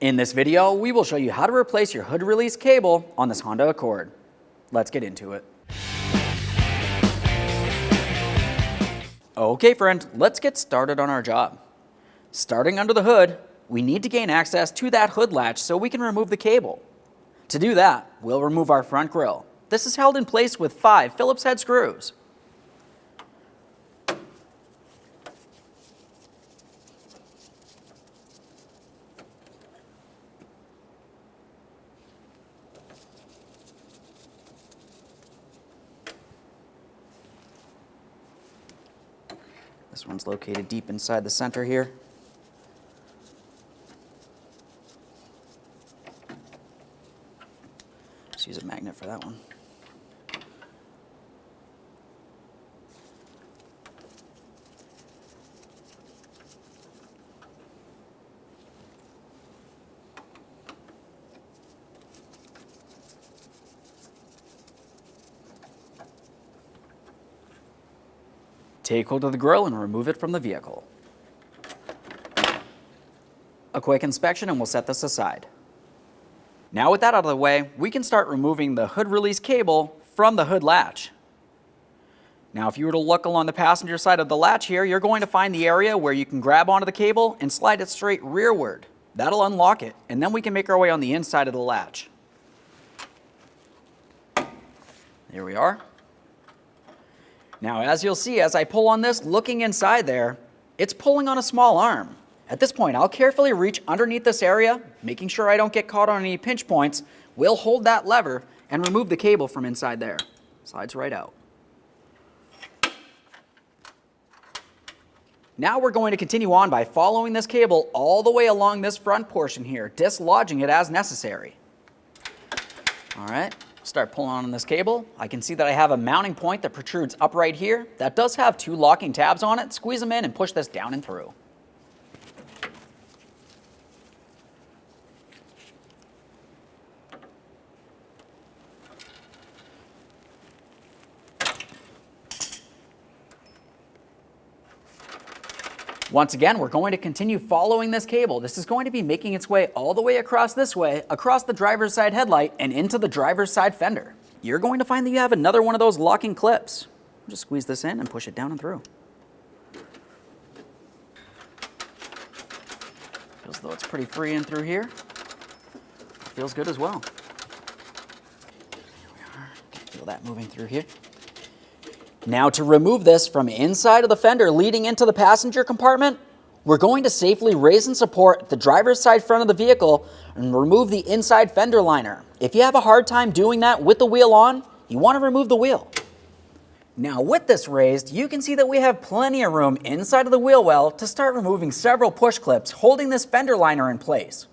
In this video, we will show you how to replace your hood release cable on this Honda Accord. Let's get into it. Okay friend, let's get started on our job. Starting under the hood, we need to gain access to that hood latch so we can remove the cable. To do that, we'll remove our front grille. This is held in place with 5 Phillips head screws. This one's located deep inside the center here. Just use a magnet for that one. Take hold of the grille and remove it from the vehicle. A quick inspection and we'll set this aside. Now with that out of the way, we can start removing the hood release cable from the hood latch. Now if you were to look along the passenger side of the latch here, you're going to find the area where you can grab onto the cable and slide it straight rearward. That'll unlock it, and then we can make our way on the inside of the latch. There we are. Now, as you'll see, as I pull on this, looking inside there, it's pulling on a small arm. At this point, I'll carefully reach underneath this area, making sure I don't get caught on any pinch points. We'll hold that lever and remove the cable from inside there. Slides right out. Now we're going to continue on by following this cable all the way along this front portion here, dislodging it as necessary. All right. Start pulling on this cable. I can see that I have a mounting point that protrudes up right here. That does have 2 locking tabs on it. Squeeze them in and push this down and through. Once again, we're going to continue following this cable. This is going to be making its way all the way across this way, across the driver's side headlight and into the driver's side fender. You're going to find that you have another one of those locking clips. Just squeeze this in and push it down and through. Feels as though it's pretty free in through here. Feels good as well. There we are. Feel that moving through here. Now to remove this from inside of the fender leading into the passenger compartment, we're going to safely raise and support the driver's side front of the vehicle and remove the inside fender liner. If you have a hard time doing that with the wheel on, you want to remove the wheel. Now with this raised, you can see that we have plenty of room inside of the wheel well to start removing several push clips holding this fender liner in place.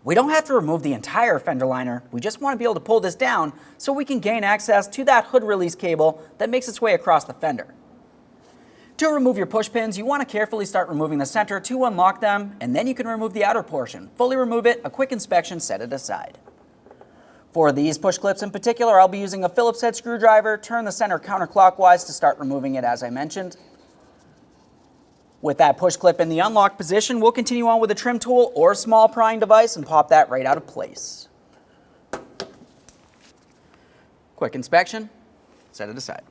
We don't have to remove the entire fender liner, we just want to be able to pull this down so we can gain access to that hood release cable that makes its way across the fender. To remove your push pins, you want to carefully start removing the center to unlock them, and then you can remove the outer portion. Fully remove it, a quick inspection, set it aside. For these push clips in particular, I'll be using a Phillips head screwdriver, turn the center counterclockwise to start removing it as I mentioned. With that push clip in the unlock position, we'll continue on with a trim tool or small prying device and pop that right out of place. Quick inspection, set it aside.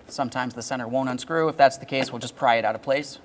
Sometimes the center won't unscrew. If that's the case, we'll just pry it out of place.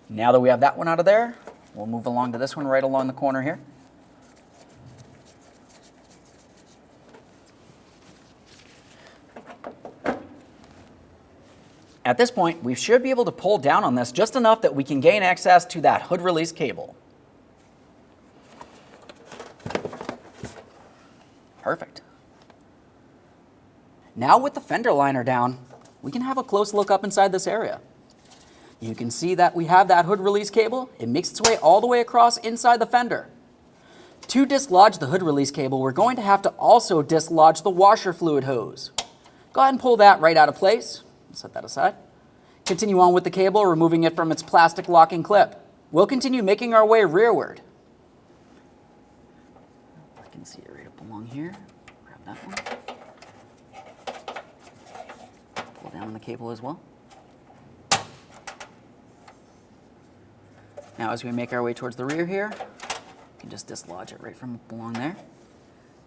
Now that we have that one out of there, we'll move along to this one right along the corner here. At this point, we should be able to pull down on this just enough that we can gain access to that hood release cable. Perfect. Now with the fender liner down, we can have a close look up inside this area. You can see that we have that hood release cable. It makes its way all the way across inside the fender. To dislodge the hood release cable, we're going to have to also dislodge the washer fluid hose. Go ahead and pull that right out of place. Set that aside. Continue on with the cable, removing it from its plastic locking clip. We'll continue making our way rearward. I can see it right up along here. Grab that one. Pull down the cable as well. Now as we make our way towards the rear here, you can just dislodge it right from along there.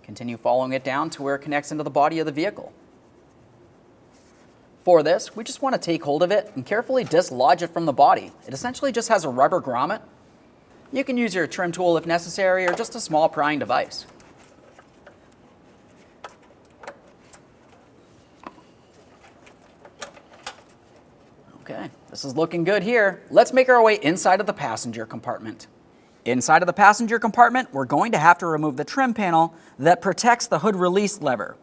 Continue following it down to where it connects into the body of the vehicle. For this, we just want to take hold of it and carefully dislodge it from the body. It essentially just has a rubber grommet. You can use your trim tool if necessary, or just a small prying device. Okay, this is looking good here. Let's make our way inside of the passenger compartment. Inside of the passenger compartment, we're going to have to remove the trim panel that protects the hood release lever.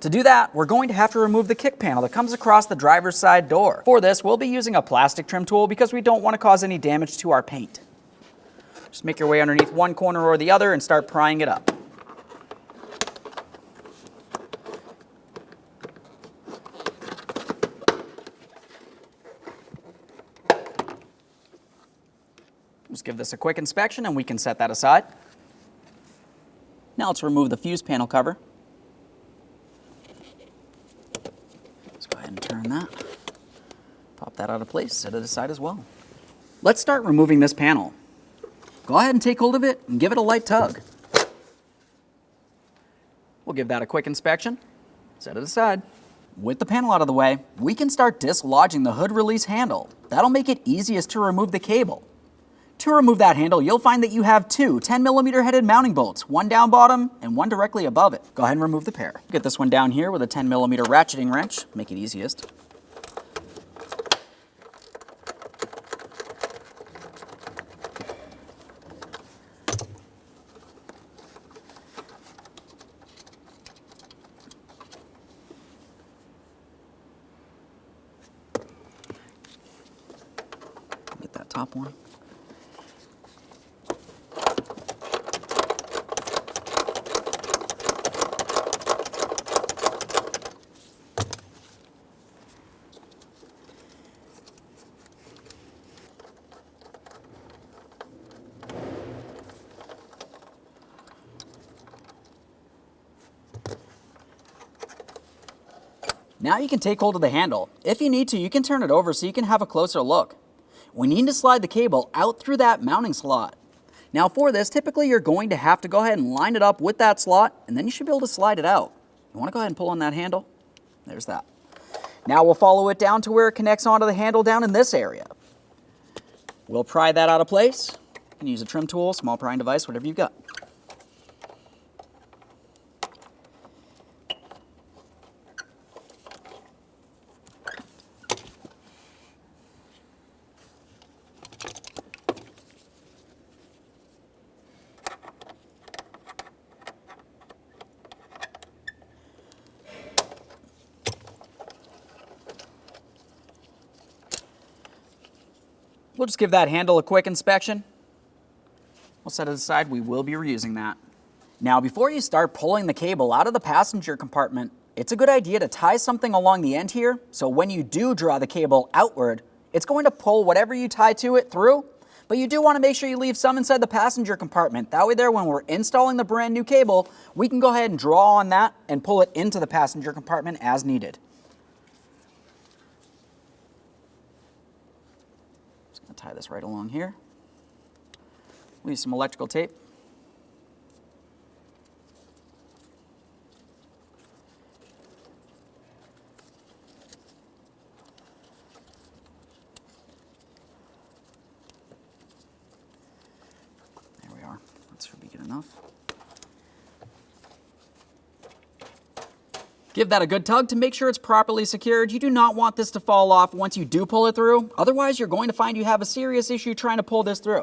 To do that, we're going to have to remove the kick panel that comes across the driver's side door. For this, we'll be using a plastic trim tool because we don't want to cause any damage to our paint. Just make your way underneath one corner or the other and start prying it up. Just give this a quick inspection and we can set that aside. Now let's remove the fuse panel cover. Turn that, pop that out of place, set it aside as well. Let's start removing this panel. Go ahead and take hold of it and give it a light tug. We'll give that a quick inspection, set it aside. With the panel out of the way, we can start dislodging the hood release handle. That'll make it easiest to remove the cable. To remove that handle, you'll find that you have two 10mm headed mounting bolts, one down bottom and one directly above it. Go ahead and remove the pair. Get this one down here with a 10mm ratcheting wrench, make it easiest. Get that top one. Now you can take hold of the handle. If you need to, you can turn it over so you can have a closer look. We need to slide the cable out through that mounting slot. Now for this, typically you're going to have to go ahead and line it up with that slot, and then you should be able to slide it out. You want to go ahead and pull on that handle. There's that. Now we'll follow it down to where it connects onto the handle down in this area. We'll pry that out of place. You can use a trim tool, small prying device, whatever you've got. We'll just give that handle a quick inspection. We'll set it aside. We will be reusing that. Now, before you start pulling the cable out of the passenger compartment, it's a good idea to tie something along the end here, so when you do draw the cable outward, it's going to pull whatever you tie to it through, but you do want to make sure you leave some inside the passenger compartment. That way there, when we're installing the brand new cable, we can go ahead and draw on that and pull it into the passenger compartment as needed. Tie this right along here. We'll use some electrical tape. There we are. That should be good enough. Give that a good tug to make sure it's properly secured. You do not want this to fall off once you do pull it through. Otherwise, you're going to find you have a serious issue trying to pull this through.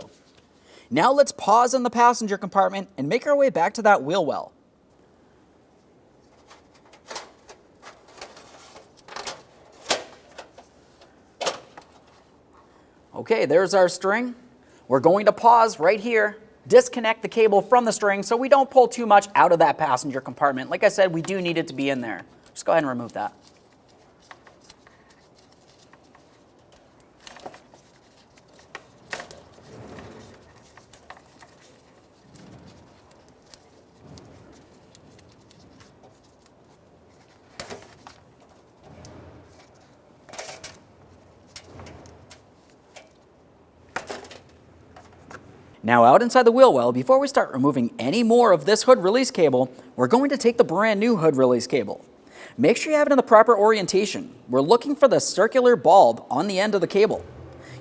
Now let's pause in the passenger compartment and make our way back to that wheel well. Okay, there's our string. We're going to pause right here, disconnect the cable from the string so we don't pull too much out of that passenger compartment. Like I said, we do need it to be in there. Just go ahead and remove that. Now out inside the wheel well, before we start removing any more of this hood release cable, we're going to take the brand new hood release cable. Make sure you have it in the proper orientation. We're looking for the circular bulb on the end of the cable.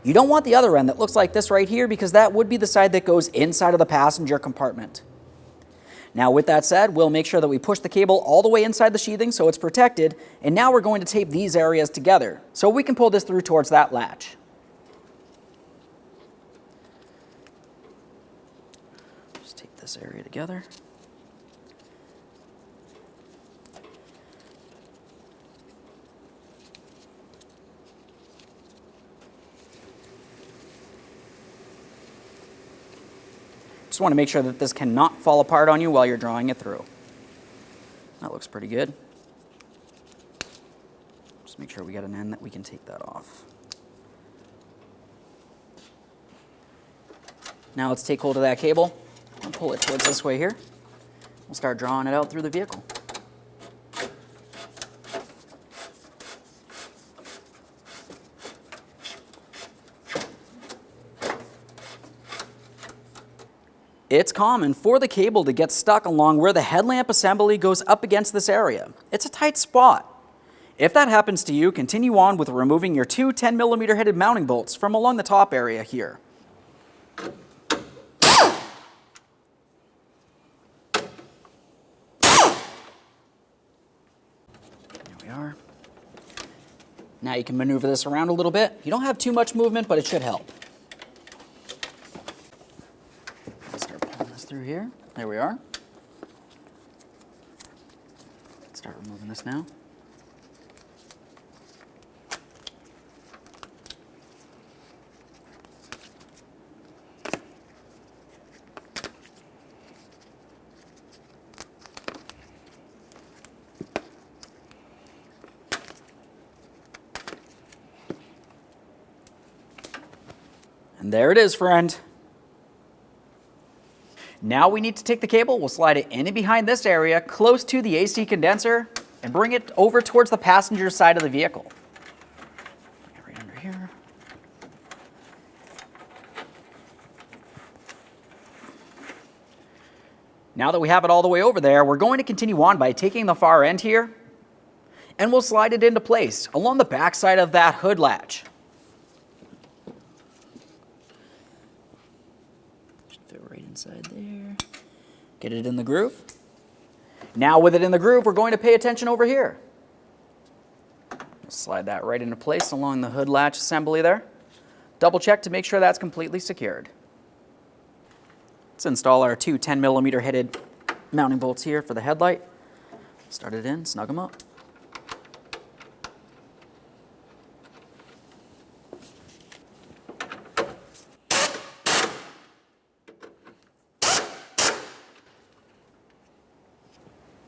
You don't want the other end that looks like this right here because that would be the side that goes inside of the passenger compartment. Now with that said, we'll make sure that we push the cable all the way inside the sheathing so it's protected, and now we're going to tape these areas together so we can pull this through towards that latch. This area together. Just want to make sure that this cannot fall apart on you while you're drawing it through. That looks pretty good. Just make sure we got an end that we can take that off. Now let's take hold of that cable. I'll pull it towards this way here. We'll start drawing it out through the vehicle. It's common for the cable to get stuck along where the headlamp assembly goes up against this area. It's a tight spot. If that happens to you, continue on with removing your two 10mm headed mounting bolts from along the top area here. Now you can maneuver this around a little bit. You don't have too much movement, but it should help. Let's start pulling this through here. There we are. Let's start removing this now. And there it is, friend. Now we need to take the cable, we'll slide it in and behind this area, close to the AC condenser, and bring it over towards the passenger side of the vehicle. Bring it right under here. Now that we have it all the way over there, we're going to continue on by taking the far end here, and we'll slide it into place along the back side of that hood latch. Inside there. Get it in the groove. Now with it in the groove, we're going to pay attention over here. Slide that right into place along the hood latch assembly there. Double check to make sure that's completely secured. Let's install our two 10mm headed mounting bolts here for the headlight. Start it in, snug them up.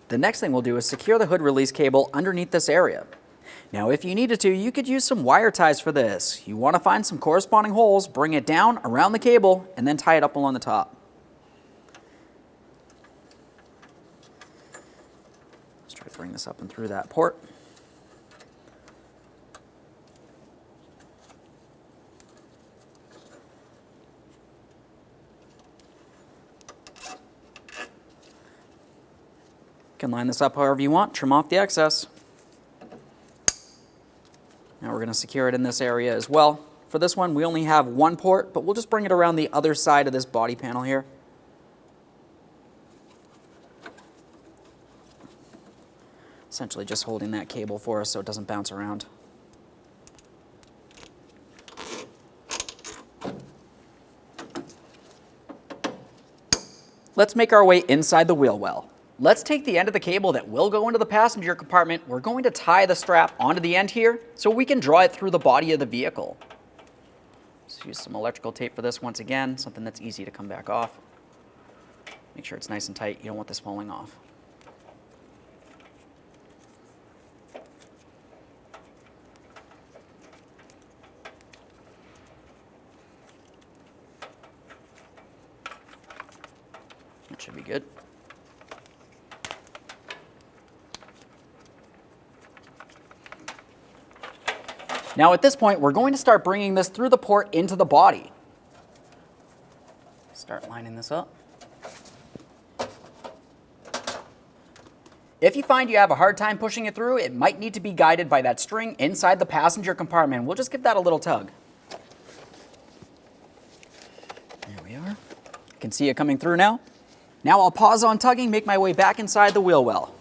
The next thing we'll do is secure the hood release cable underneath this area. Now if you needed to, you could use some wire ties for this. You want to find some corresponding holes, bring it down around the cable, and then tie it up along the top. Let's try to bring this up and through that port. You can line this up however you want, trim off the excess. Now we're going to secure it in this area as well. For this one, we only have one port, but we'll just bring it around the other side of this body panel here. Essentially just holding that cable for us so it doesn't bounce around. Let's make our way inside the wheel well. Let's take the end of the cable that will go into the passenger compartment. We're going to tie the strap onto the end here so we can draw it through the body of the vehicle. Let's use some electrical tape for this once again, something that's easy to come back off. Make sure it's nice and tight. You don't want this falling off. That should be good. Now at this point, we're going to start bringing this through the port into the body. Start lining this up. If you find you have a hard time pushing it through, it might need to be guided by that string inside the passenger compartment. We'll just give that a little tug. There we are. You can see it coming through now. Now I'll pause on tugging, make my way back inside the wheel well.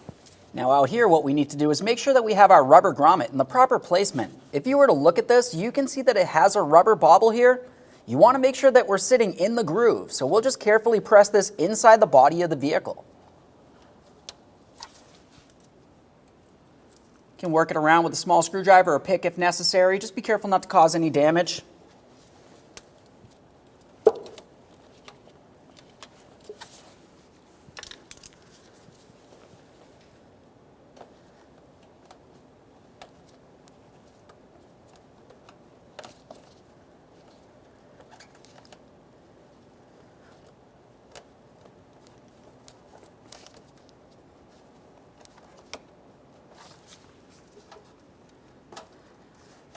Now out here, what we need to do is make sure that we have our rubber grommet in the proper placement. If you were to look at this, you can see that it has a rubber bobble here. You want to make sure that we're sitting in the groove, so we'll just carefully press this inside the body of the vehicle. You can work it around with a small screwdriver or pick if necessary. Just be careful not to cause any damage.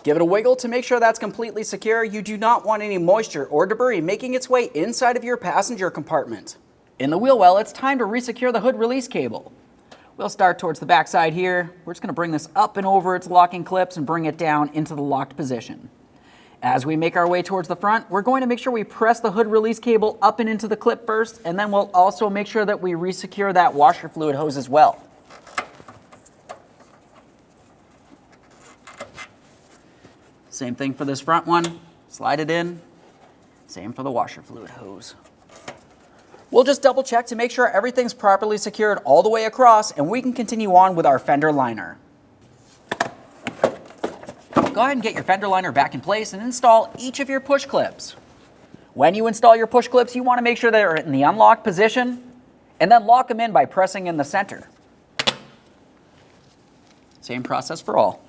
Give it a wiggle to make sure that's completely secure. You do not want any moisture or debris making its way inside of your passenger compartment. In the wheel well, it's time to resecure the hood release cable. We'll start towards the back side here. We're just going to bring this up and over its locking clips and bring it down into the locked position. As we make our way towards the front, we're going to make sure we press the hood release cable up and into the clip first, and then we'll also make sure that we resecure that washer fluid hose as well. Same thing for this front one. Slide it in. Same for the washer fluid hose. We'll just double check to make sure everything's properly secured all the way across, and we can continue on with our fender liner. Go ahead and get your fender liner back in place and install each of your push clips. When you install your push clips, you want to make sure they're in the unlocked position, and then lock them in by pressing in the center. Same process for all.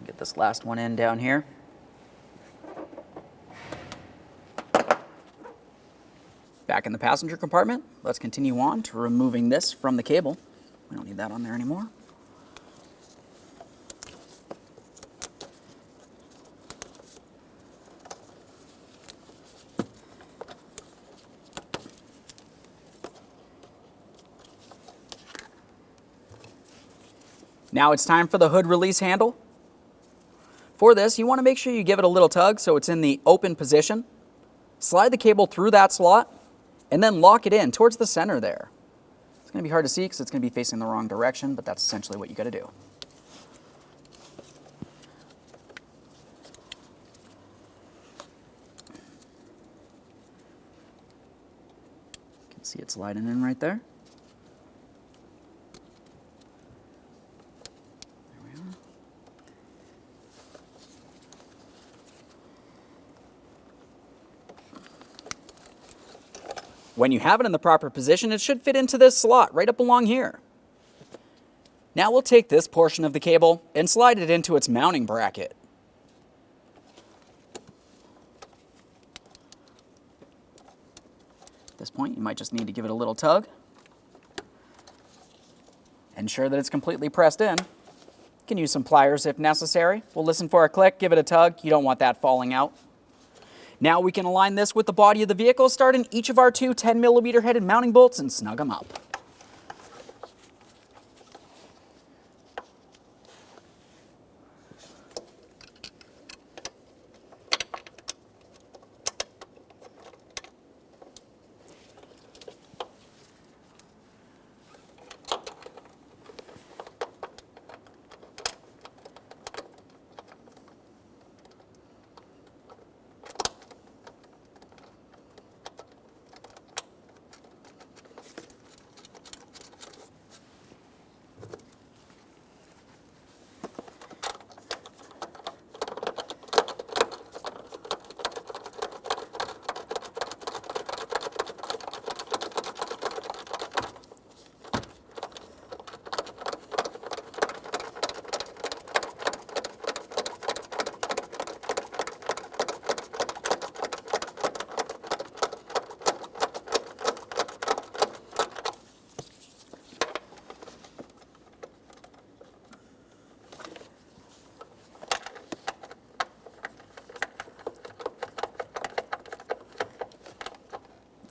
Get this last one in down here. Back in the passenger compartment, let's continue on to removing this from the cable. We don't need that on there anymore. Now it's time for the hood release handle. For this, you want to make sure you give it a little tug so it's in the open position. Slide the cable through that slot and then lock it in towards the center there. It's going to be hard to see because it's going to be facing the wrong direction, but that's essentially what you got to do. You can see it sliding in right there. When you have it in the proper position, it should fit into this slot right up along here. Now we'll take this portion of the cable and slide it into its mounting bracket. At this point, you might just need to give it a little tug. Ensure that it's completely pressed in. You can use some pliers if necessary. We'll listen for a click, give it a tug. You don't want that falling out. Now we can align this with the body of the vehicle, starting each of our two 10mm headed mounting bolts and snug them up.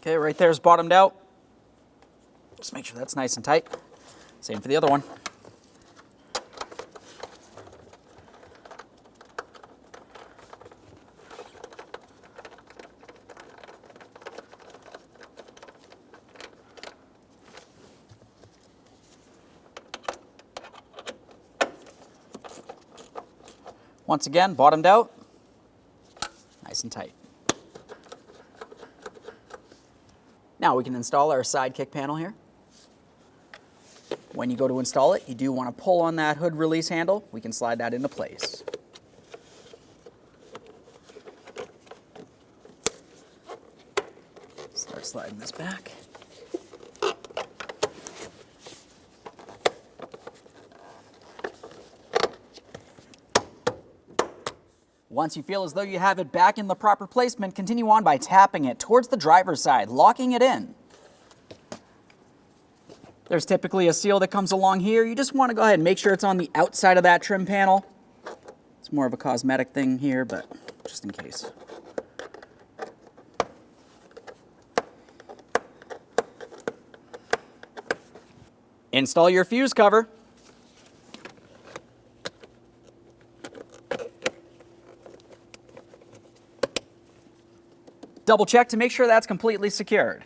Okay, right there is bottomed out. Just make sure that's nice and tight. Same for the other one. Once again, bottomed out, nice and tight. Now we can install our side kick panel here. When you go to install it, you do want to pull on that hood release handle. We can slide that into place. Start sliding this back. Once you feel as though you have it back in the proper placement, continue on by tapping it towards the driver's side, locking it in. There's typically a seal that comes along here. You just want to go ahead and make sure it's on the outside of that trim panel. It's more of a cosmetic thing here, but just in case. Install your fuse cover. Double check to make sure that's completely secured.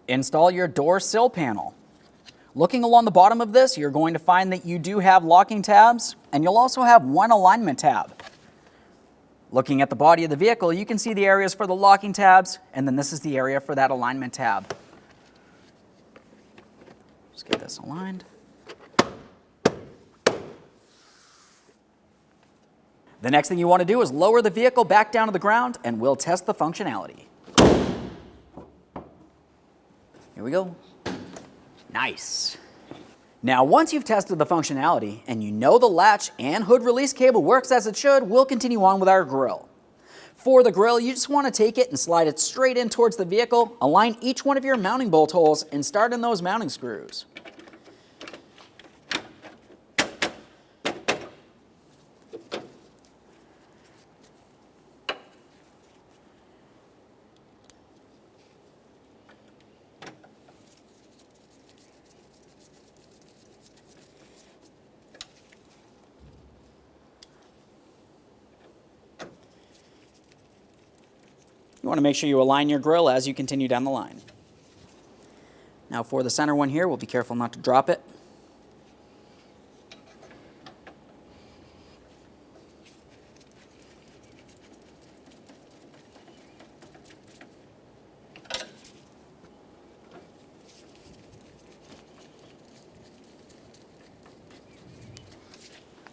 Install your door sill panel. Looking along the bottom of this, you're going to find that you do have locking tabs, and you'll also have one alignment tab. Looking at the body of the vehicle, you can see the areas for the locking tabs, and then this is the area for that alignment tab. Just get this aligned. The next thing you want to do is lower the vehicle back down to the ground, and we'll test the functionality. Here we go. Nice. Now, once you've tested the functionality and you know the latch and hood release cable works as it should, we'll continue on with our grill. For the grill, you just want to take it and slide it straight in towards the vehicle, align each one of your mounting bolt holes, and start in those mounting screws. You want to make sure you align your grill as you continue down the line. Now for the center one here, we'll be careful not to drop it.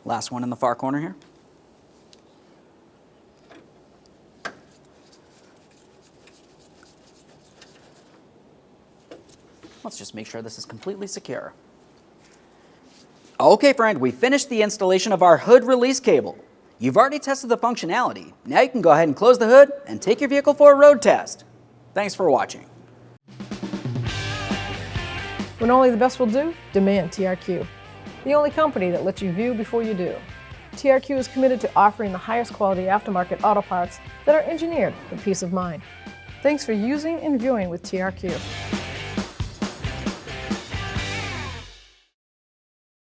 Last one in the far corner here. Let's just make sure this is completely secure. Okay, friend, we finished the installation of our hood release cable. You've already tested the functionality. Now you can go ahead and close the hood and take your vehicle for a road test. Thanks for watching. When only the best will do, demand TRQ. The only company that lets you view before you do. TRQ is committed to offering the highest quality aftermarket auto parts that are engineered for peace of mind. Thanks for using and viewing with TRQ.